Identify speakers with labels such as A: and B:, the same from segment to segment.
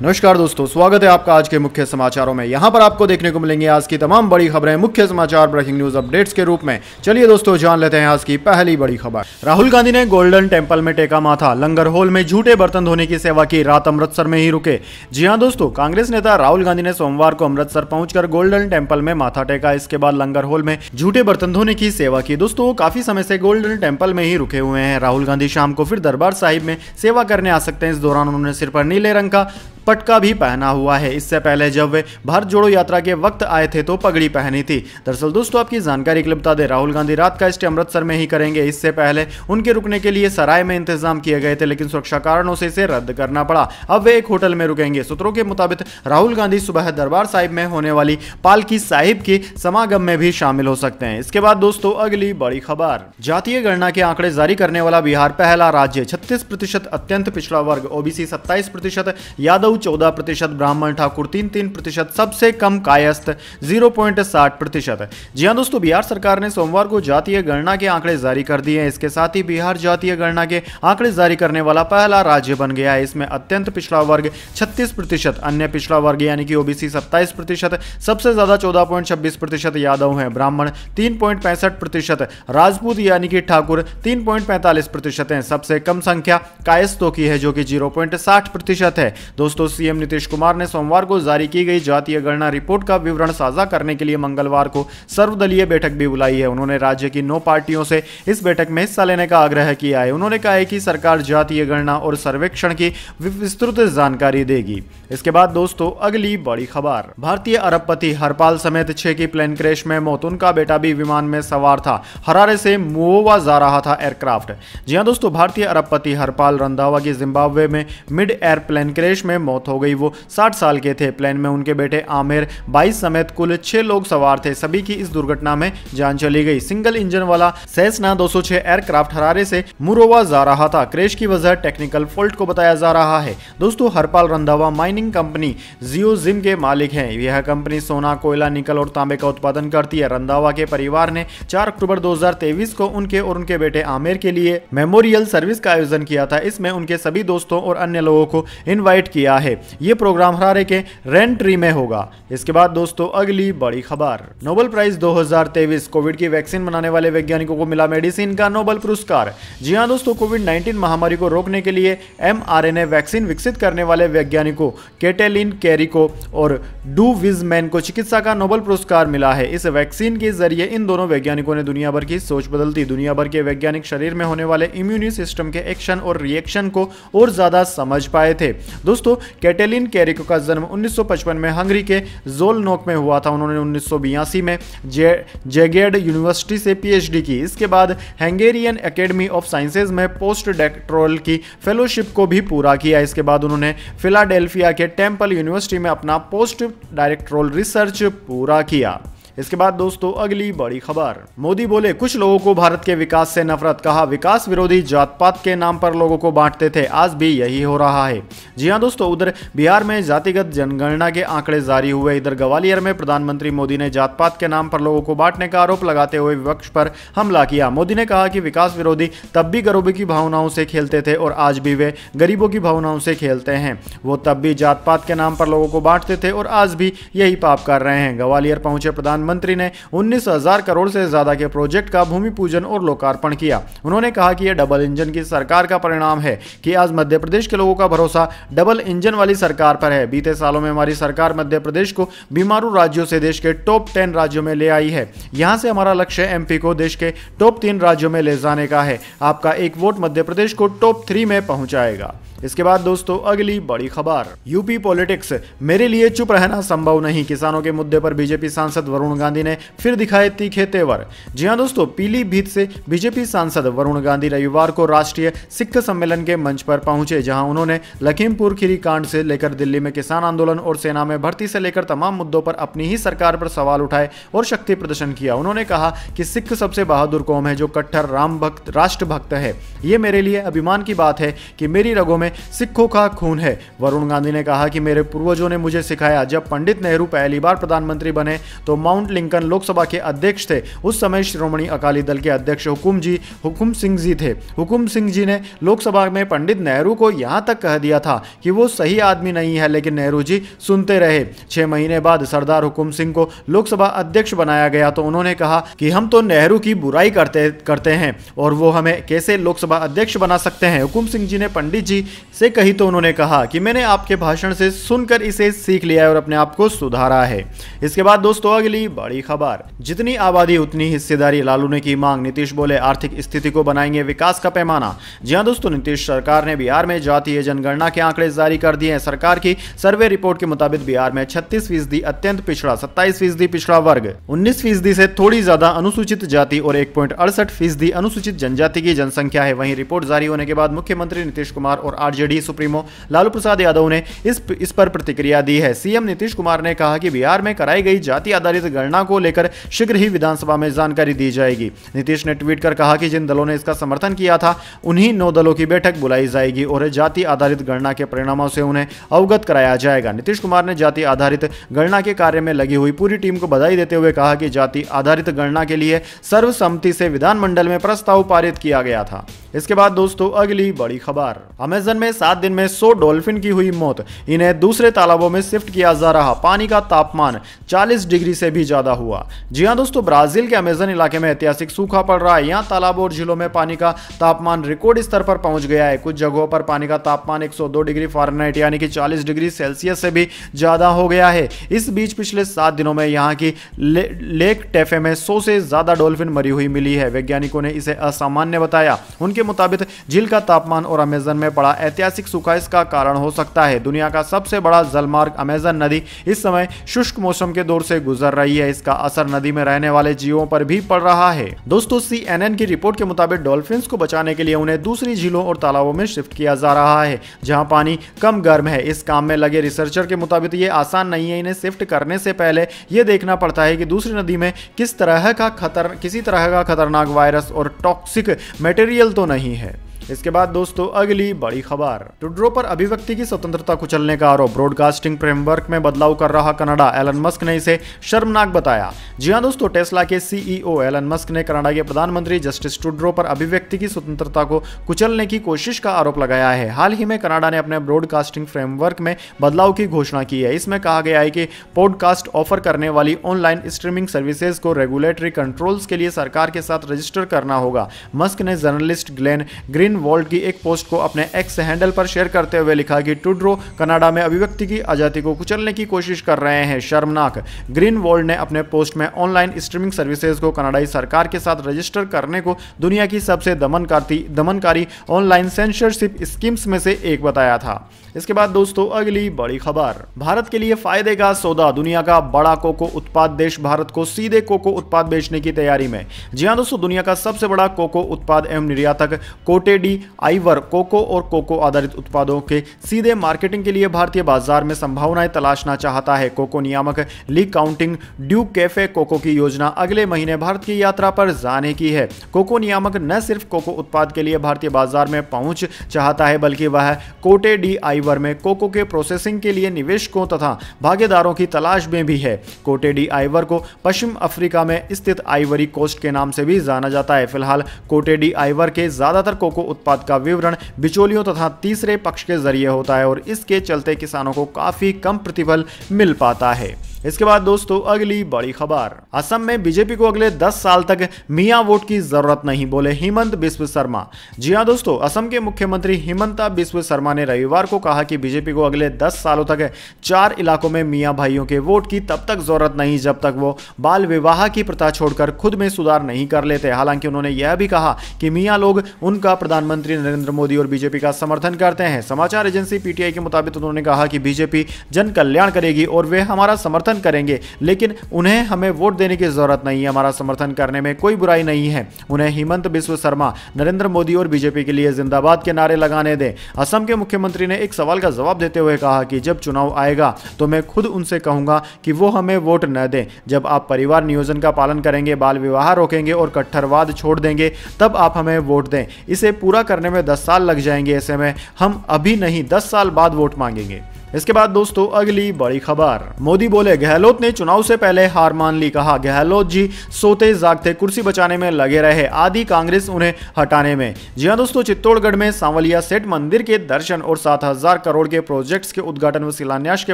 A: नमस्कार दोस्तों, स्वागत है आपका आज के मुख्य समाचारों में। यहां पर आपको देखने को मिलेंगे आज की तमाम बड़ी खबरें मुख्य समाचार ब्रेकिंग न्यूज अपडेट्स के रूप में। चलिए दोस्तों, जान लेते हैं आज की पहली बड़ी खबर। राहुल गांधी ने गोल्डन टेंपल में टेका माथा, लंगर हॉल में झूठे बर्तन धोने की सेवा की, रात अमृतसर में ही रुके। जी हां दोस्तों, कांग्रेस नेता राहुल गांधी ने सोमवार को अमृतसर पहुंचकर गोल्डन टेंपल में माथा टेका। इसके बाद लंगर हॉल में झूठे बर्तन धोने की सेवा की। दोस्तों, वो काफी समय से गोल्डन टेंपल में ही रुके हुए हैं। राहुल गांधी शाम को फिर दरबार साहिब में सेवा करने आ सकते हैं। इस दौरान उन्होंने सिर पर नीले रंग का पटका भी पहना हुआ है। इससे पहले जब वे भारत जोड़ो यात्रा के वक्त आए थे तो पगड़ी पहनी थी। दरअसल दोस्तों, आपकी जानकारी के लिए बता दें, राहुल गांधी रात का स्टे अमृतसर में ही करेंगे। इससे पहले उनके रुकने के लिए सराय में इंतजाम किए गए थे, लेकिन सुरक्षा कारणों से इसे रद्द करना पड़ा। अब वे एक होटल में रुकेंगे। सूत्रों के मुताबिक राहुल गांधी सुबह दरबार साहिब में होने वाली पालकी साहिब की समागम में भी शामिल हो सकते हैं। इसके बाद दोस्तों, अगली बड़ी खबर। जातीय गणना के आंकड़े जारी करने वाला बिहार पहला राज्य। 36% अत्यंत पिछड़ा वर्ग, ओबीसी 27%, यादव 14%, ब्राह्मण ठाकुर 3% सबसे कम कायस्थ 0.60%। जी हां दोस्तों, बिहार सरकार ने सोमवार को जातीय गणना के आंकड़े जारी कर दिए हैं। इसके साथ ही बिहार जातीय गणना के आंकड़े जारी करने वाला पहला राज्य बन गया है। इसमें अत्यंत पिछड़ा वर्ग 36%, अन्य पिछड़ा वर्ग यानी कि ओबीसी 27%, सबसे ज्यादा 14.26% यादव हैं, ब्राह्मण 3.65%, राजपूत यानी कि ठाकुर 3.45% हैं। सबसे कम संख्या कायस्थों की है जो कि 0.60% है। दोस्तों, सीएम नीतीश कुमार ने सोमवार को जारी की गई जातीय गणना रिपोर्ट का विवरण साझा करने के लिए मंगलवार को सर्वदलीय बैठक भी बुलाई है। उन्होंने राज्य की 9 पार्टियों से इस बैठक में हिस्सा लेने का आग्रह किया है। उन्होंने कहा है कि सरकार जातीय गणना और सर्वेक्षण की विस्तृत जानकारी देगी। इसके बाद दोस्तों, अगली बड़ी खबर। भारतीय अरबपति हरपाल समेत 6 की प्लेन क्रैश में मौत। उनका बेटा भी विमान में सवार था। हरारे से मोवा जा रहा था एयरक्राफ्ट। जी हां दोस्तों, भारतीय अरबपति हरपाल रंधावा की जिम्बाब्वे में मिड एयर प्लेन क्रैश में मौत हो गई। वो 60 साल के थे। प्लेन में उनके बेटे आमिर 22 समेत कुल 6 लोग सवार थे। सभी की इस दुर्घटना में जान चली गई। सिंगल इंजन वाला सेसना 206 एयरक्राफ्ट हरारे से मुरोवा जा रहा था। क्रैश की वजह टेक्निकल फॉल्ट को बताया जा रहा है। दोस्तों, हरपाल रंधावा माइनिंग कंपनी जियोजिम के मालिक हैं। यह कंपनी सोना, कोयला, निकल और तांबे का उत्पादन करती है। रंधावा के परिवार ने 4 अक्टूबर 2023 को उनके और उनके बेटे आमिर के लिए मेमोरियल सर्विस का आयोजन किया था। इसमें उनके सभी दोस्तों और अन्य लोगों को इनवाइट किया है। यह प्रोग्राम हरारे के रेंट्री में होगा। इसके बाद दोस्तों, अगली बड़ी खबर। Nobel prize 2023। कोविड की वैक्सीन बनाने वाले वैज्ञानिकों को मिला मेडिसिन का नोबेल पुरस्कार। जी हां दोस्तों, कोविड-19 महामारी को रोकने के लिए mRNA वैक्सीन विकसित करने वाले वैज्ञानिकों कैटेलिन कैरिको और डू विजमैन को चिकित्सा का नोबेल पुरस्कार मिला है। इस वैक्सीन के जरिए इन दोनों वैज्ञानिकों ने दुनिया भर की सोच बदल दी। दुनिया भर के वैज्ञानिक शरीर में होने वाले इम्यूनी सिस्टम के एक्शन और रिएक्शन को और ज्यादा समझ पाए थे। दोस्तों, कैटेलिन कैरिको का जन्म 1955 में हंगरी के ज़ोलनोक में हुआ था। उन्होंने 1982 में जेगेड यूनिवर्सिटी से पीएचडी की। इसके बाद हंगेरियन एकेडमी ऑफ साइंसेज में पोस्ट डॉक्टोरल की फेलोशिप को भी पूरा किया। इसके बाद उन्होंने फिलाडेल्फिया के टेम्पल यूनिवर्सिटी में अपना पोस्ट डॉक्टोरल रिसर्च पूरा किया। इसके बाद दोस्तों, अगली बड़ी खबर। मोदी बोले, कुछ लोगों को भारत के विकास से नफरत। कहा, विकास विरोधी जात पात के नाम पर लोगों को बांटते थे, आज भी यही हो रहा है। जी हां दोस्तों, उधर बिहार में जातिगत जनगणना के आंकड़े जारी हुए। इधर ग्वालियर में प्रधानमंत्री मोदी ने जात पात के नाम पर लोगों को बांटने का आरोप लगाते हुए विपक्ष पर हमला किया। मोदी ने कहा कि विकास विरोधी तब भी गरीबों की भावनाओं से खेलते थे और आज भी वे गरीबों की भावनाओं से खेलते हैं। वो तब भी जात पात के नाम पर लोगों को बांटते थे और आज भी यही पाप कर रहे हैं। ग्वालियर पहुंचे प्रधानमंत्री ने 19,000 करोड़ से ज्यादा के प्रोजेक्ट का भूमि पूजन और लोकार्पण किया। उन्होंने कहा कि यह डबल इंजन की सरकार का परिणाम है कि आज मध्य प्रदेश के लोगों का भरोसा डबल इंजन वाली सरकार पर है। बीते सालों में हमारी सरकार मध्य प्रदेश को बीमारू राज्यों से देश के टॉप 10 राज्यों में ले आई है। यहां से हमारा लक्ष्य एमपी को देश के टॉप 3 राज्यों में ले जाने का है। आपका एक वोट मध्य प्रदेश को टॉप 3 में पहुंचाएगा। इसके बाद दोस्तों, अगली बड़ी खबर। यूपी पॉलिटिक्स, मेरे लिए चुप रहना संभव नहीं। किसानों के मुद्दे पर बीजेपी सांसद वरुण गांधी ने फिर दिखाए तीखे तेवर। जी हां दोस्तों, पीलीभीत से बीजेपी सांसद वरुण गांधी रविवार को राष्ट्रीय सिख सम्मेलन के मंच पर पहुंचे, जहां उन्होंने लखीमपुर खीरी कांड से लेकर दिल्ली में किसान आंदोलन और सेना में भर्ती से लेकर तमाम मुद्दों पर अपनी ही सरकार पर सवाल उठाए और शक्ति प्रदर्शन किया। उन्होंने कहा कि सिख सबसे बहादुर कौम है जो कट्टर राम भक्त, राष्ट्र भक्त है। ये मेरे लिए अभिमान की बात है कि मेरी रगों में सिखों का खून है। वरुण गांधी ने कहा कि मेरे पूर्वजों ने मुझे सिखाया, जब पंडित नेहरू पहली बार प्रधानमंत्री बने तो माउंट लिंकन लोकसभा के अध्यक्ष थे। उस समय श्रोमणी अकाली दल के अध्यक्ष हुकुम सिंह जी थे। हुकुम सिंह जी ने लोकसभा में पंडित नेहरू को यहां तक कह दिया था कि वो सही आदमी नहीं है, लेकिन नेहरू जी सुनते रहे। 6 महीने बाद सरदार हुकुम सिंह को लोकसभा अध्यक्ष बनाया गया तो उन्होंने कहा कि हम तो नेहरू की बुराई करते हैं और वो हमें कैसे लोकसभा अध्यक्ष बना सकते हैं। हुकुम सिंह जी ने पंडित जी से कही तो उन्होंने कहा कि मैंने आपके भाषण से सुनकर इसे सीख लिया है और अपने आप को सुधारा है। इसके बाद दोस्तों अगली बड़ी खबर, जितनी आबादी उतनी हिस्सेदारी, लालू ने की मांग। नीतीश बोले आर्थिक स्थिति को बनाएंगे विकास का पैमाना। जी हां दोस्तों, नीतीश सरकार ने बिहार में जातीय जनगणना के आंकड़े जारी कर दिए हैं। सरकार की सर्वे रिपोर्ट के मुताबिक बिहार में 36% अत्यंत पिछड़ा, 27% पिछड़ा वर्ग, 19% से थोड़ी ज्यादा अनुसूचित जाति और 1.68% अनुसूचित जनजाति की जनसंख्या है। वहीं रिपोर्ट जारी होने के बाद मुख्यमंत्री नीतीश कुमार और आरजेडी सुप्रीमो लालू प्रसाद यादव ने इस पर प्रतिक्रिया दी है। सीएम नीतीश कुमार ने कहा कि बिहार में कराई गई जाति आधारित गणना को लेकर शीघ्र ही विधानसभा में जानकारी दी जाएगी। नीतीश ने ट्वीट कर कहा कि जिन दलों ने इसका समर्थन किया था उन्हीं 9 दलों की बैठक बुलाई जाएगी और जाति आधारित गणना के परिणामों से उन्हें अवगत कराया जाएगा। नीतीश कुमार ने जाति आधारित गणना के कार्य में लगी हुई पूरी टीम को बधाई देते हुए कहा कि जाति आधारित गणना के लिए सर्वसम्मति से विधानमंडल में प्रस्ताव पारित किया गया था। इसके बाद दोस्तों अगली बड़ी खबर, अमेज़न में 7 दिन में 100 डॉल्फिन की हुई मौत, इन्हें दूसरे तालाबों में शिफ्ट किया जा रहा। पानी का तापमान 40 डिग्री से भी ज्यादा हुआ। जी हां दोस्तों, ब्राजील के अमेज़न इलाके में ऐतिहासिक सूखा पड़ रहा है। यहाँ तालाबों और झीलों में पानी का तापमान रिकॉर्ड स्तर पर पहुंच गया है। कुछ जगहों पर पानी का तापमान 102 डिग्री फ़ारेनहाइट यानी कि 40 डिग्री सेल्सियस से भी ज्यादा हो गया है। इस बीच पिछले 7 दिनों में यहाँ की लेक टेफे में 100 से ज्यादा डॉल्फिन मरी हुई मिली है। वैज्ञानिकों ने इसे असामान्य बताया। उनके मुताबिक झील का तापमान और अमेज़न में पड़ा ऐतिहासिक सूखा इसका कारण हो सकता है। दुनिया का सबसे बड़ा जलमार्ग अमेज़न नदी इस समय शुष्क मौसम के दौर से गुजर रही है। इसका असर नदी में रहने वाले जीवों पर भी पड़ रहा है। दोस्तों CNN की रिपोर्ट के मुताबिक डॉल्फिन्स को बचाने के लिए उन्हें दूसरी झीलों और तालाबों में शिफ्ट किया जा रहा है जहां पानी कम गर्म है। इस काम में लगे रिसर्चर के मुताबिक ये आसान नहीं है। इन्हें शिफ्ट करने से पहले यह देखना पड़ता है कि दूसरी नदी में किसी तरह का खतरनाक वायरस और टॉक्सिक मटेरियल तो नहीं है। इसके बाद दोस्तों अगली बड़ी खबर, ट्रूडो पर अभिव्यक्ति की स्वतंत्रता कुचलने का आरोप। ब्रॉडकास्टिंग फ्रेमवर्क में बदलाव कर रहा कनाडा, एलन मस्क ने इसे शर्मनाक बताया। जी हां दोस्तों, टेस्ला के CEO एलन मस्क ने कनाडा के प्रधानमंत्री जस्टिन ट्रूडो पर अभिव्यक्ति की स्वतंत्रता को कुचलने की कोशिश का आरोप लगाया है। हाल ही में कनाडा ने अपने ब्रॉडकास्टिंग फ्रेमवर्क में बदलाव की घोषणा की है। इसमें कहा गया है कि पॉडकास्ट ऑफर करने वाली ऑनलाइन स्ट्रीमिंग सर्विसेज को रेगुलेटरी कंट्रोल्स के लिए सरकार के साथ रजिस्टर करना होगा। मस्क ने जर्नलिस्ट ग्लेन ग्रीनवॉल्ड की एक पोस्ट को अपने एक्स हैंडल पर शेयर करते हुए लिखा कि ट्रूडो कनाडा में अभिव्यक्ति की आजादी को कुचलने की कोशिश कर रहे हैं, शर्मनाक। ग्रीनवॉल्ड ने अपने पोस्ट में ऑनलाइन स्ट्रीमिंग सर्विसेज को कनाडाई सरकार के साथ रजिस्टर करने को दुनिया की सबसे दमनकारी ऑनलाइन सेंसरशिप स्कीम्स में से एक बताया था। इसके बाद दोस्तों अगली बड़ी खबर, भारत के लिए फायदे का सौदा। दुनिया का बड़ा कोको उत्पाद देश भारत को सीधे कोको उत्पाद बेचने की तैयारी में। जी हां दोस्तों, दुनिया का सबसे बड़ा कोको उत्पाद एवं निर्यातक कोटे डी आइवर कोको और कोको आधारित उत्पादों के सीधे मार्केटिंग के लिए भारतीय बाजार में संभावनाएं तलाशना चाहता है। कोको नियामक ली काउंटिंग ड्यू कैफे कोको की योजना अगले महीने भारत की यात्रा पर जाने की है। कोको नियामक न सिर्फ कोको उत्पाद के लिए भारतीय बाजार में पहुंच चाहता है, बल्कि वह कोटे डी आइवर में कोको के प्रोसेसिंग के लिए निवेशकों तथा भागीदारों की तलाश में भी है। कोटे डी आइवर को पश्चिम अफ्रीका में स्थित आइवरी कोस्ट के नाम से भी जाना जाता है। फिलहाल कोटे डी आइवर के ज्यादातर कोको उत्पाद का विवरण बिचौलियों तथा तीसरे पक्ष के जरिए होता है और इसके चलते किसानों को काफी कम प्रतिफल मिल पाता है। इसके बाद दोस्तों अगली बड़ी खबर, असम में बीजेपी को अगले 10 साल तक मियां वोट की जरूरत नहीं, बोले हिमंत बिस्व शर्मा। जी हां दोस्तों, असम के मुख्यमंत्री हिमंता बिस्व शर्मा ने रविवार को कहा कि बीजेपी को अगले 10 सालों तक 4 इलाकों में मियां भाइयों के वोट की तब तक जरूरत नहीं जब तक वो बाल विवाह की प्रथा छोड़कर खुद में सुधार नहीं कर लेते। हालांकि उन्होंने यह भी कहा कि मियां लोग उनका प्रधानमंत्री नरेंद्र मोदी और बीजेपी का समर्थन करते हैं। समाचार एजेंसी PTI के मुताबिक उन्होंने कहा कि बीजेपी जन कल्याण करेगी और वे हमारा समर्थन समर्थन करेंगे, लेकिन उन्हें हमें वोट देने की जरूरत नहीं है। हमारा समर्थन करने में कोई बुराई नहीं है। उन्हें हिमंत बिस्व शर्मा, नरेंद्र मोदी और बीजेपी के लिए जिंदाबाद के नारे लगाने दें। असम के मुख्यमंत्री ने एक सवाल का जवाब देते हुए कहा कि जब चुनाव आएगा तो मैं खुद उनसे कहूंगा कि वो हमें वोट न दें। जब आप परिवार नियोजन का पालन करेंगे, बाल विवाह रोकेंगे और कट्टरवाद छोड़ देंगे, तब आप हमें वोट दें। इसे पूरा करने में 10 साल लग जाएंगे। ऐसे में हम अभी नहीं 10 साल बाद वोट मांगेंगे। इसके बाद दोस्तों अगली बड़ी खबर। मोदी बोले गहलोत ने चुनाव से पहले हार मान ली। कहा गहलोत जी सोते जागते कुर्सी बचाने में लगे रहे, आधी कांग्रेस उन्हें हटाने में। जी हां दोस्तों, चित्तौड़गढ़ में सांवलिया सेठ मंदिर के दर्शन और 7,000 करोड़ के प्रोजेक्ट्स के उद्घाटन व शिलान्यास के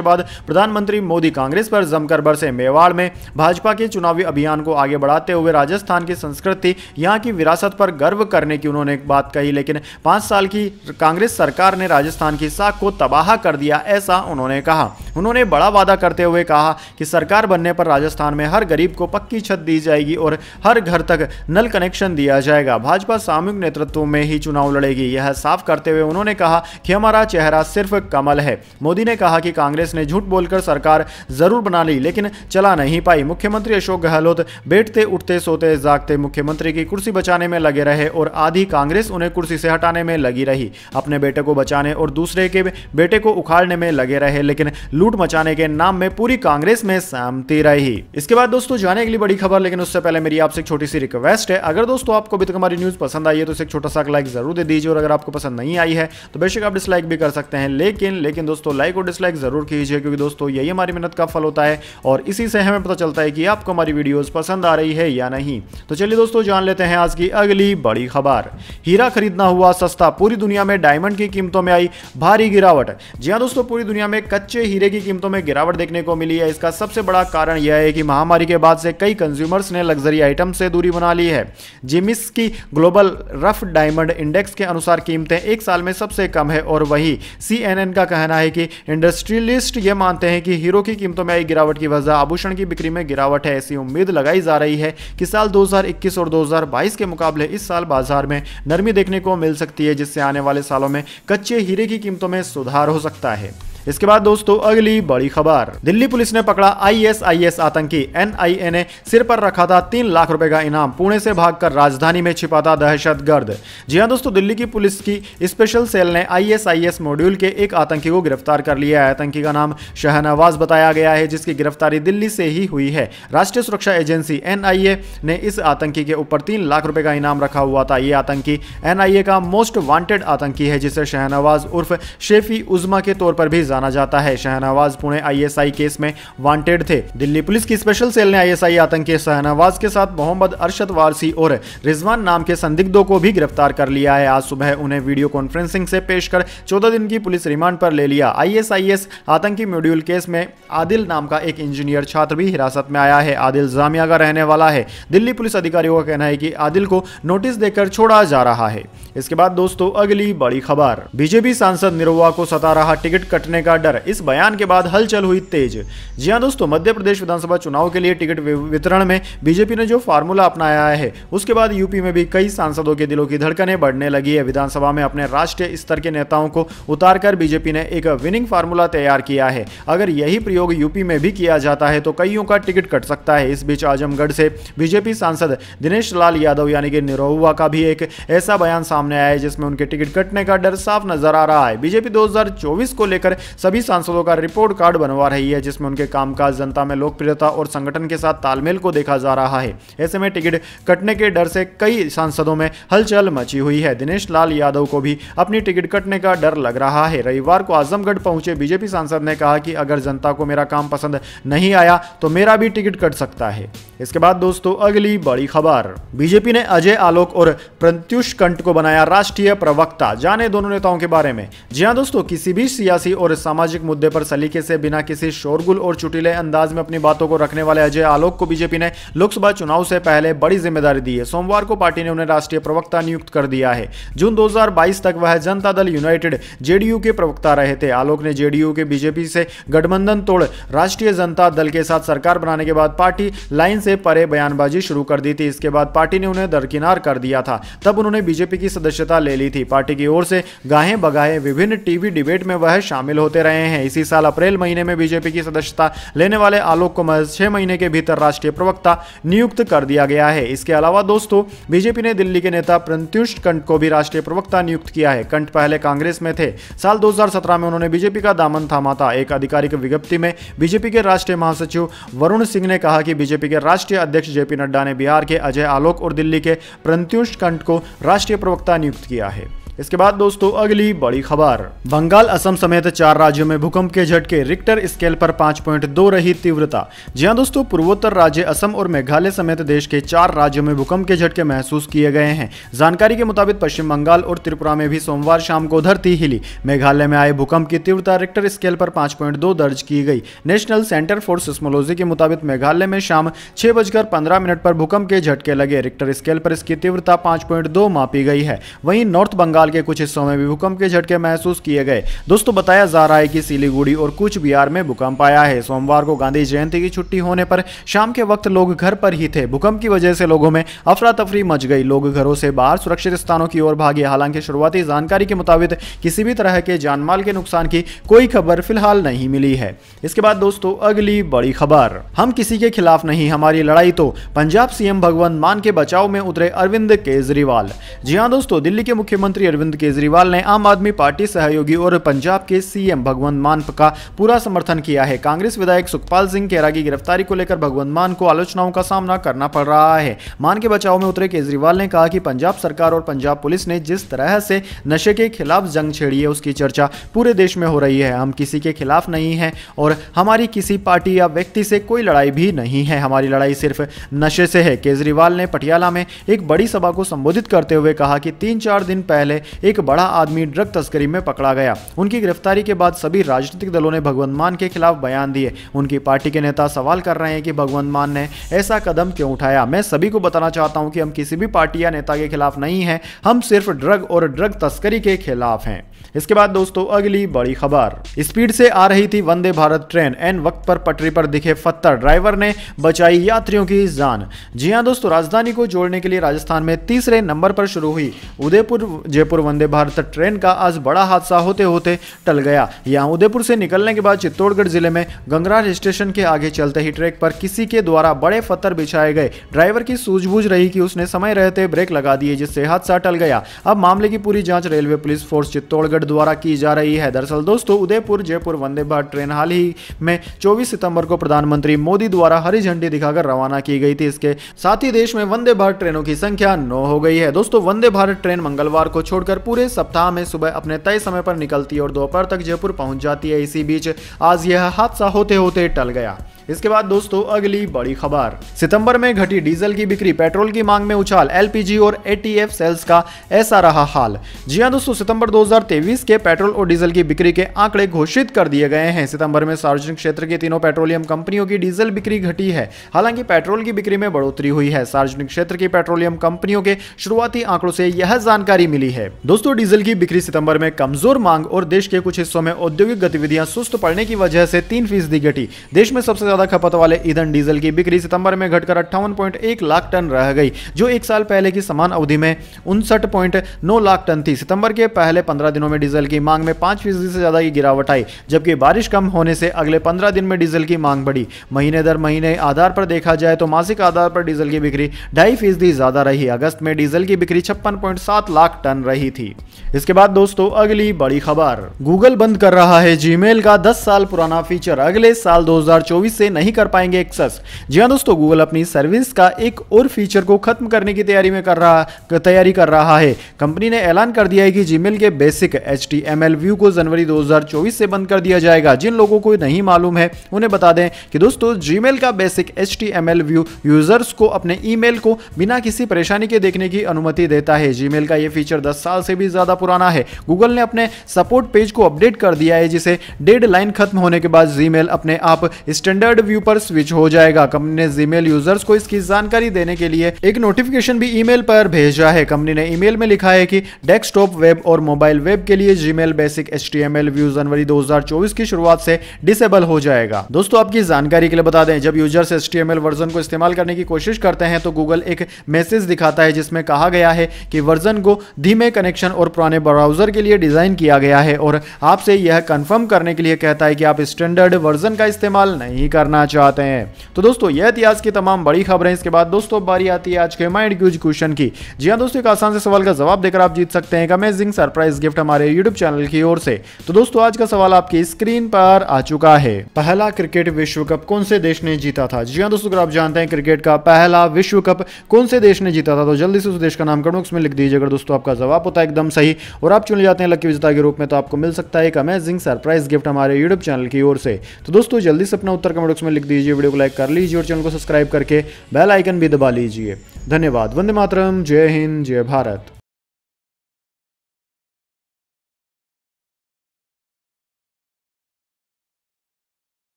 A: बाद प्रधानमंत्री मोदी कांग्रेस पर जमकर बरसे। मेवाड़ में भाजपा के चुनावी अभियान को आगे बढ़ाते हुए राजस्थान की संस्कृति, यहाँ की विरासत पर गर्व करने की उन्होंने एक बात कही। लेकिन 5 साल की कांग्रेस सरकार ने राजस्थान की साख को तबाह कर दिया, उन्होंने कहा। उन्होंने बड़ा वादा करते हुए कहा कि सरकार बनने पर राजस्थान में हर गरीब को पक्की छत दी जाएगी और हर घर तक नल कनेक्शन दिया जाएगा। भाजपा सामूहिक नेतृत्व में ही चुनाव लड़ेगी, यह साफ करते हुए उन्होंने कहा कि हमारा चेहरा सिर्फ कमल है। मोदी ने कहा कि कांग्रेस ने झूठ बोलकर सरकार जरूर बना ली, लेकिन चला नहीं पाई। मुख्यमंत्री अशोक गहलोत बैठते उठते सोते जागते मुख्यमंत्री की कुर्सी बचाने में लगे रहे और आधी कांग्रेस उन्हें कुर्सी से हटाने में लगी रही। अपने बेटे को बचाने और दूसरे के बेटे को उखाड़ने में लगे रहे, लेकिन लूट मचाने के नाम में पूरी कांग्रेस में सहमति रही। इसके बाद दोस्तों जाने अगली बड़ी खबर, लेकिन उससे पहले मेरी आपसे एक छोटी सी रिक्वेस्ट है। अगर दोस्तों आपको अभी तक हमारी न्यूज पसंद आई है तो इसे एक छोटा सा लाइक जरूर दे दीजिए, और अगर आपको पसंद नहीं आई है तो बेशक आप डिसलाइक भी कर सकते हैं, लेकिन दोस्तों लाइक और डिसलाइक जरूर कीजिए, क्योंकि दोस्तों यही हमारी मेहनत का फल होता है और इसी से हमें पता चलता है कि आपको हमारी वीडियोस पसंद आ रही है या नहीं। तो चलिए दोस्तों जान लेते हैं आज की अगली बड़ी खबर। हीरा खरीदना हुआ सस्ता, पूरी दुनिया में डायमंड की कीमतों में आई भारी गिरावट। जी हां दोस्तों, पूरी दुनिया में कच्चे हीरे की कीमतों में गिरावट देखने को मिली है। इसका सबसे बड़ा कारण यह है कि महामारी के बाद से कई कंज्यूमर्स ने लग्जरी आइटम से दूरी बना ली है। जिमिस की ग्लोबल रफ डायमंड इंडेक्स के अनुसार कीमतें एक साल में सबसे कम है, और वही CNN का कहना है कि इंडस्ट्रियलिस्ट ये मानते हैं कि हीरो की कीमतों में आई गिरावट की वजह आभूषण की बिक्री में गिरावट है। ऐसी उम्मीद लगाई जा रही है कि साल 2021 और 2022 के मुकाबले इस साल बाजार में नरमी देखने को मिल सकती है, जिससे आने वाले सालों में कच्चे हीरे की कीमतों में सुधार हो सकता है। इसके बाद दोस्तों अगली बड़ी खबर। दिल्ली पुलिस ने पकड़ा ISIS आतंकी। NIA ने सिर पर रखा था 3 लाख रुपए का इनाम, पुणे से भागकर राजधानी में छिपा था दहशतगर्द। जी हां दोस्तों, दिल्ली की पुलिस की स्पेशल सेल ने ISIS मॉड्यूल के एक आतंकी को गिरफ्तार कर लिया है। आतंकी का नाम शाहनवाज बताया गया है, जिसकी गिरफ्तारी दिल्ली से ही हुई है। राष्ट्रीय सुरक्षा एजेंसी NIA ने इस आतंकी के ऊपर 3 लाख रुपए का इनाम रखा हुआ था। यह आतंकी NIA का मोस्ट वांटेड आतंकी है, जिसे शाहनवाज उर्फ शेफी उजमा के तौर पर भी जाना जाता है। शाहनवाज पुणे ISI केस में वांटेड थे। दिल्ली पुलिस की स्पेशल सेल ने ISI आतंकी शाहनवाज के साथ मोहम्मद अरशद वारसी और रिजवान नाम के संदिग्धों को भी गिरफ्तार कर लिया है। आज सुबह उन्हें वीडियो कॉन्फ्रेंसिंग से पेश कर 14 दिन की पुलिस रिमांड पर ले लिया। ISIS आतंकी मॉड्यूल केस में आदिल नाम का एक इंजीनियर छात्र भी हिरासत में आया है। आदिल जामिया का रहने वाला है। दिल्ली पुलिस अधिकारियों का कहना है कि आदिल को नोटिस देकर छोड़ा जा रहा है। इसके बाद दोस्तों अगली बड़ी खबर। बीजेपी सांसद निरुआ को सता रहा टिकट कटने का डर। इस बयान के बाद हलचल हुई तेज। जी हां दोस्तों, मध्य प्रदेश विधानसभा चुनाव के लिए टिकट वितरण में बीजेपी ने जो फार्मूला अपनाया है, उसके बाद यूपी में भी कई सांसदों के दिलों की धड़कनें बढ़ने लगी है। विधानसभा में अपने राष्ट्रीय स्तर के नेताओं को उतारकर बीजेपी ने एक विनिंग फार्मूला तैयार किया है। अगर यही प्रयोग यूपी में भी किया जाता है तो कईयों का टिकट कट सकता है। इस बीच आजमगढ़ से बीजेपी सांसद दिनेश लाल यादव यानी कि निरहुआ का भी एक ऐसा बयान सामने आया है जिसमें उनके टिकट कटने का डर साफ नजर आ रहा है। बीजेपी 2024 को लेकर सभी सांसदों का रिपोर्ट कार्ड बनवा रही है, जिसमें उनके कामकाज, जनता में लोकप्रियता और संगठन के साथ तालमेल को देखा जा रहा है। ऐसे में टिकट कटने के डर से कई सांसदों में हलचल मची हुई है। दिनेश लाल यादव को भी अपनी टिकट कटने का डर लग रहा है। रविवार को आजमगढ़ पहुंचे बीजेपी सांसद ने कहा कि अगर जनता को मेरा काम पसंद नहीं आया तो मेरा भी टिकट कट सकता है। इसके बाद दोस्तों अगली बड़ी खबर। बीजेपी ने अजय आलोक और प्रत्युष कंठ को बनाया राष्ट्रीय प्रवक्ता। जाने दोनों नेताओं के बारे में। जी हां दोस्तों, किसी भी सियासी और सामाजिक मुद्दे पर सलीके से बिना किसी शोरगुल और चुटीले अंदाज में अपनी बातों को रखने वाले अजय आलोक को बीजेपी ने लोकसभा चुनाव से पहले बड़ी जिम्मेदारी दी है। सोमवार को पार्टी ने उन्हें राष्ट्रीय प्रवक्ता नियुक्त कर दिया है। जून 2022 तक वह जनता दल यूनाइटेड JDU के प्रवक्ता रहे थे। आलोक ने JDU के बीजेपी से गठबंधन तोड़ राष्ट्रीय जनता दल के साथ सरकार बनाने के बाद पार्टी लाइन से परे बयानबाजी शुरू कर दी थी। इसके बाद पार्टी ने उन्हें दरकिनार कर दिया था। तब उन्होंने बीजेपी की सदस्यता ले ली थी। पार्टी की ओर से गाहे बगाहे विभिन्न टीवी डिबेट में वह शामिल हो होते रहे हैं। इसी साल अप्रैल महीने में बीजेपी की सदस्यता लेने वाले आलोक को महज 6 महीने के भीतर राष्ट्रीय प्रवक्ता नियुक्त कर दिया गया है। इसके अलावा दोस्तों बीजेपी ने दिल्ली के नेता प्रत्युष कंठ को भी राष्ट्रीय प्रवक्ता नियुक्त किया है। कंठ पहले कांग्रेस में थे। साल 2017 में उन्होंने बीजेपी का दामन थामा था। एक आधिकारिक विज्ञप्ति में बीजेपी के राष्ट्रीय महासचिव वरुण सिंह ने कहा कि बीजेपी के राष्ट्रीय अध्यक्ष जेपी नड्डा ने बिहार के अजय आलोक और दिल्ली के प्रत्युष कंठ को राष्ट्रीय प्रवक्ता नियुक्त किया है। इसके बाद दोस्तों अगली बड़ी खबर, बंगाल असम समेत 4 राज्यों में भूकंप के झटके, रिक्टर स्केल पर 5.2 रही तीव्रता। जी हां दोस्तों, पूर्वोत्तर राज्य असम और मेघालय समेत देश के 4 राज्यों में भूकंप के झटके महसूस किए गए हैं। जानकारी के मुताबिक पश्चिम बंगाल और त्रिपुरा में भी सोमवार शाम को धरती हिली। मेघालय में आए भूकंप की तीव्रता रिक्टर स्केल पर 5.2 दर्ज की गई। नेशनल सेंटर फॉर सिस्मोलॉजी के मुताबिक मेघालय में शाम 6:15 पर भूकंप के झटके लगे। रिक्टर स्केल पर इसकी तीव्रता 5.2 मापी गई है। वहीं नॉर्थ बंगाल के कुछ हिस्सों में भी भूकंप के झटके महसूस किए गए। दोस्तों बताया जा रहा है कि सिलीगुड़ी और कूच बिहार में भूकंप आया है। सोमवार को गांधी जयंती की छुट्टी होने पर शाम के वक्त लोग घर पर ही थे। भूकंप की वजह से लोगों में अफरा तफरी मच गई। लोग घरों से बाहर सुरक्षित स्थानों की ओर भागे। हालांकि शुरुआती जानकारी के मुताबिक किसी भी तरह के जानमाल के नुकसान की कोई खबर फिलहाल नहीं मिली है। इसके बाद दोस्तों अगली बड़ी खबर, हम किसी के खिलाफ नहीं, हमारी लड़ाई तो। पंजाब सीएम भगवंत मान के बचाव में उतरे अरविंद केजरीवाल। जी हां दोस्तों, दिल्ली के मुख्यमंत्री अरविंद केजरीवाल ने आम आदमी पार्टी सहयोगी और पंजाब के सीएम भगवंत मान का पूरा समर्थन किया है। कांग्रेस विधायक सुखपाल सिंह खेरा की गिरफ्तारी को लेकर भगवंत मान को आलोचनाओं का सामना करना पड़ रहा है। मान के बचाव में उतरे केजरीवाल ने कहा कि पंजाब सरकार और पंजाब पुलिस ने जिस तरह से नशे के खिलाफ जंग छेड़ी है उसकी चर्चा पूरे देश में हो रही है। हम किसी के खिलाफ नहीं है और हमारी किसी पार्टी या व्यक्ति से कोई लड़ाई भी नहीं है। हमारी लड़ाई सिर्फ नशे से है। केजरीवाल ने पटियाला में एक बड़ी सभा को संबोधित करते हुए कहा कि 3-4 दिन पहले एक बड़ा आदमी ड्रग तस्करी में पकड़ा गया। उनकी गिरफ्तारी के बाद सभी राजनीतिक दलों ने भगवंत मान के खिलाफ बयान दिए। उनकी पार्टी के नेता सवाल कर रहे हैं कि भगवंत मान ने ऐसा कदम क्यों उठाया। मैं सभी को बताना चाहता हूं कि हम किसी भी पार्टी या नेता के खिलाफ नहीं हैं, हम सिर्फ ड्रग और ड्रग तस्करी के खिलाफ हैं। इसके बाद दोस्तों अगली बड़ी खबर, स्पीड से आ रही थी वंदे भारत ट्रेन, एन वक्त पर पटरी पर दिखे पत्थर, ड्राइवर ने बचाई यात्रियों की जान। जी हां दोस्तों, राजधानी को जोड़ने के लिए राजस्थान में तीसरे नंबर पर शुरू हुई उदयपुर जयपुर वंदे भारत ट्रेन का आज बड़ा हादसा होते होते टल गया। यहां उदयपुर से निकलने के बाद चित्तौड़गढ़ जिले में गंगरार स्टेशन के आगे चलते ही ट्रैक पर किसी के द्वारा बड़े पत्थर बिछाए गए। ड्राइवर की सूझबूझ रही कि उसने समय रहते ब्रेक लगा दिए, जिससे हादसा टल गया। अब मामले की पूरी जांच रेलवे पुलिस फोर्स चित्तौड़गढ़ द्वारा की जा रही है। दरअसल दोस्तों उदयपुर जयपुर वंदे भारत ट्रेन हाल ही में 24 सितंबर को प्रधानमंत्री मोदी द्वारा हरी झंडी दिखाकर रवाना की गई थी। इसके साथ ही देश में वंदे भारत ट्रेनों की संख्या 9 हो गई है। दोस्तों वंदे भारत ट्रेन मंगलवार को छोड़कर पूरे सप्ताह में सुबह अपने तय समय पर निकलती है और दोपहर तक जयपुर पहुंच जाती है। इसी बीच आज यह हादसा होते होते टल गया। इसके बाद दोस्तों अगली बड़ी खबर, सितंबर में घटी डीजल की बिक्री, पेट्रोल की मांग में उछाल, एलपीजी और एटीएफ सेल्स का ऐसा रहा हाल। जी हां दोस्तों, सितंबर 2023 के पेट्रोल और डीजल की बिक्री के आंकड़े घोषित कर दिए गए हैं। सितंबर में सार्वजनिक क्षेत्र की तीनों पेट्रोलियम कंपनियों की डीजल बिक्री घटी है। हालांकि पेट्रोल की बिक्री में बढ़ोतरी हुई है। सार्वजनिक क्षेत्र की पेट्रोलियम कंपनियों के शुरुआती आंकड़ों से यह जानकारी मिली है। दोस्तों डीजल की बिक्री सितंबर में कमजोर मांग और देश के कुछ हिस्सों में औद्योगिक गतिविधियां सुस्त पड़ने की वजह से 3% घटी। देश में सबसे खपत वाले ईंधन डीजल की बिक्री सितंबर में घटकर 58.1 लाख टन रह गई, जो एक साल पहले की समान अवधि में 59.9 लाख टन थी। सितंबर के पहले 15 दिनों में डीजल की मांग में 5% से ज्यादा की गिरावट आई, जबकि बारिश कम होने से अगले 15 दिन में डीजल की मांग बढ़ी। महीने दर महीने आधार पर देखा जाए तो मासिक आधार पर डीजल की बिक्री 2.5% ज्यादा रही। अगस्त में डीजल की बिक्री 56.7 लाख टन रही थी। इसके बाद दोस्तों अगली बड़ी खबर, गूगल बंद कर रहा है जीमेल का 10 साल पुराना फीचर, अगले साल 2024 से नहीं कर पाएंगे एक्सेस। जी हां दोस्तों, गूगल अपनी सर्विस का एक और फीचर को खत्म करने की तैयारी कर रहा है। कंपनी ने ऐलान कर दिया है कि जीमेल के बेसिक HTML व्यू को जनवरी 2024 से बंद कर दिया जाएगा। जिन लोगों को नहीं मालूम है उन्हें बता दें कि दोस्तों जीमेल का बेसिक HTML व्यू यूजर्स को अपने ईमेल को बिना किसी परेशानी के देखने की अनुमति देता है। जीमेल का यह फीचर 10 साल से भी ज्यादा पुराना है। गूगल ने अपने सपोर्ट पेज को अपडेट कर दिया है, जिसे डेडलाइन खत्म होने के बाद जीमेल अपने आप स्टैंडर्ड स्टैंडर्ड व्यू पर स्विच हो जाएगा। कंपनी ने जीमेल यूजर्स को इसकी जानकारी देने के लिए एक नोटिफिकेशन भी ईमेल पर भेजा है। कंपनी ने ईमेल में लिखा है कि डेस्कटॉप वेब और मोबाइल वेब के लिए जीमेल बेसिक HTML व्यू जनवरी 2024 की शुरुआत से डिसेबल हो जाएगा। दोस्तों आपकी जानकारी के लिए बता दें, जब यूजर्स HTML वर्जन को इस्तेमाल करने की कोशिश करते हैं तो गूगल एक मैसेज दिखाता है जिसमें कहा गया है कि वर्जन को धीमे कनेक्शन और पुराने ब्राउजर के लिए डिजाइन किया गया है और आपसे यह कंफर्म करने के लिए कहता है कि आप स्टैंडर्ड वर्जन का इस्तेमाल नहीं करना चाहते हैं। तो दोस्तों यह थी आज की तमाम बड़ी खबरें। इसके बाद दोस्तों बारी आती है आज के माइंड क्यूज क्वेश्चन की। जी हां दोस्तों, एक आसान से सवाल का जवाब देकर आप जीत सकते हैं एक अमेजिंग सरप्राइज गिफ्ट हमारे यूट्यूब चैनल की ओर से। तो दोस्तों आज का सवाल आपकी स्क्रीन पर आ चुका है। पहला क्रिकेट विश्व कप कौन से देश ने जीता था? जी हां दोस्तों, अगर आप जानते हैं क्रिकेट का पहला विश्व कप कौन से देश ने जीता था तो जल्दी से उस देश का नाम कमेंट बॉक्स में लिख दीजिए। अगर दोस्तों आपका जवाब होता है एकदम सही और आप चुने जाते हैं लकी विजेता के रूप में तो आपको मिल सकता है एक अमेजिंग सरप्राइज गिफ्ट हमारे यूट्यूब चैनल की ओर से। तो दोस्तों जल्दी से अपना उत्तर कमेंट बॉक्स में लिख दीजिए, वीडियो को लाइक कर लीजिए और चैनल को सब्सक्राइब करके बेल आइकन भी दबा लीजिए। धन्यवाद। वंदे मातरम। जय हिंद, जय भारत।